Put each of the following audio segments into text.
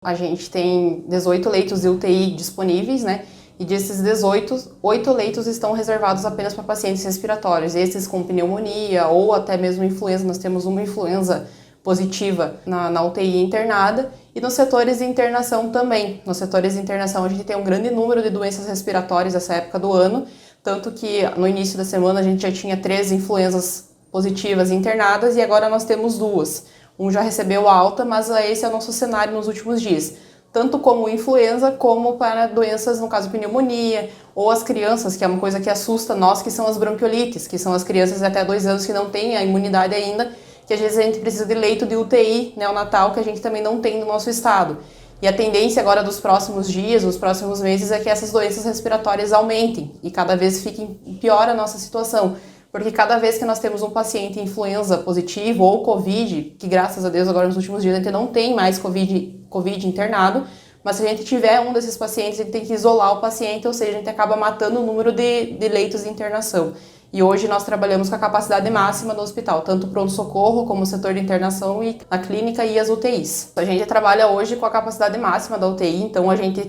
A gente tem 18 leitos de UTI disponíveis, né? E desses 18, 8 leitos estão reservados apenas para pacientes respiratórios, esses com pneumonia ou até mesmo influenza. Nós temos uma influenza positiva na UTI internada e nos setores de internação também. Nos setores de internação a gente tem um grande número de doenças respiratórias nessa época do ano, tanto que no início da semana a gente já tinha 3 influenzas positivas internadas e agora nós temos 2. Um já recebeu alta, mas esse é o nosso cenário nos últimos dias. Tanto como influenza, como para doenças, no caso pneumonia, ou as crianças, que é uma coisa que assusta nós, que são as bronquiolites, que são as crianças de até 2 anos que não têm a imunidade ainda, que às vezes a gente precisa de leito de UTI neonatal, que a gente também não tem no nosso estado. E a tendência agora dos próximos dias, dos próximos meses, é que essas doenças respiratórias aumentem e cada vez fique pior a nossa situação. Porque cada vez que nós temos um paciente influenza positivo ou Covid, que graças a Deus agora nos últimos dias a gente não tem mais Covid internado, mas se a gente tiver um desses pacientes, a gente tem que isolar o paciente, ou seja, a gente acaba matando o número de leitos de internação. E hoje nós trabalhamos com a capacidade máxima do hospital, tanto o pronto-socorro como o setor de internação e a clínica e as UTIs. A gente trabalha hoje com a capacidade máxima da UTI, então a gente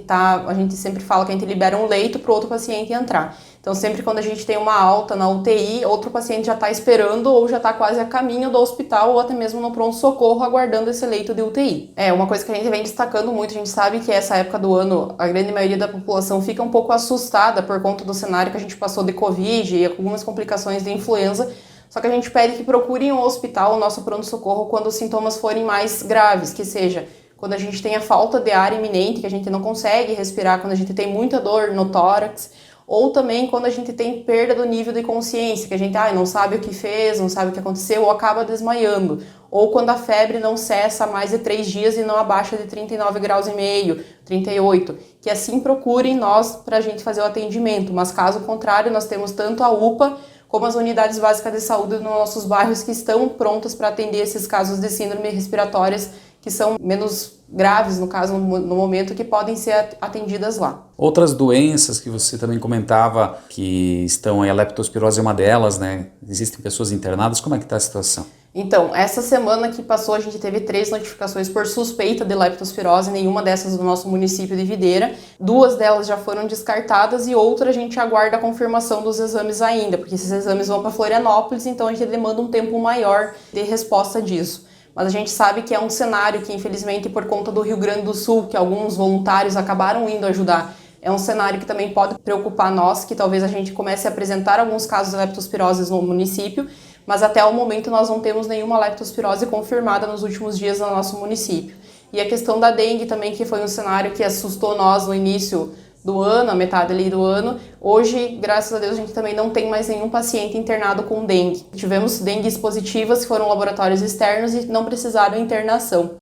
sempre fala que a gente libera um leito para o outro paciente entrar. Então sempre quando a gente tem uma alta na UTI, outro paciente já está esperando ou já está quase a caminho do hospital ou até mesmo no pronto-socorro aguardando esse leito de UTI. É uma coisa que a gente vem destacando muito, a gente sabe que essa época do ano a grande maioria da população fica um pouco assustada por conta do cenário que a gente passou de Covid e algumas complicações de influenza, só que a gente pede que procurem o hospital, o nosso pronto-socorro, quando os sintomas forem mais graves, que seja quando a gente tem a falta de ar iminente, que a gente não consegue respirar, quando a gente tem muita dor no tórax, ou também quando a gente tem perda do nível de consciência, que a gente não sabe o que fez, não sabe o que aconteceu, ou acaba desmaiando. Ou quando a febre não cessa há mais de 3 dias e não abaixa de 39 graus e meio, 38. Que assim procurem nós para a gente fazer o atendimento. Mas caso contrário, nós temos tanto a UPA como as unidades básicas de saúde nos nossos bairros que estão prontas para atender esses casos de síndrome respiratórias que são menos graves, no caso, no momento, que podem ser atendidas lá. Outras doenças que você também comentava que estão aí, a leptospirose é uma delas, né? Existem pessoas internadas, como é que está a situação? Então, essa semana que passou, a gente teve 3 notificações por suspeita de leptospirose, nenhuma dessas do nosso município de Videira. 2 delas já foram descartadas e outra a gente aguarda a confirmação dos exames ainda, porque esses exames vão para Florianópolis, então a gente demanda um tempo maior de resposta disso. Mas a gente sabe que é um cenário que, infelizmente, por conta do Rio Grande do Sul, que alguns voluntários acabaram indo ajudar, é um cenário que também pode preocupar nós, que talvez a gente comece a apresentar alguns casos de leptospirose no município, mas até o momento nós não temos nenhuma leptospirose confirmada nos últimos dias no nosso município. E a questão da dengue também, que foi um cenário que assustou nós no início do ano, a metade ali do ano. Hoje, graças a Deus, a gente também não tem mais nenhum paciente internado com dengue. Tivemos dengues positivas que foram laboratórios externos e não precisaram internação.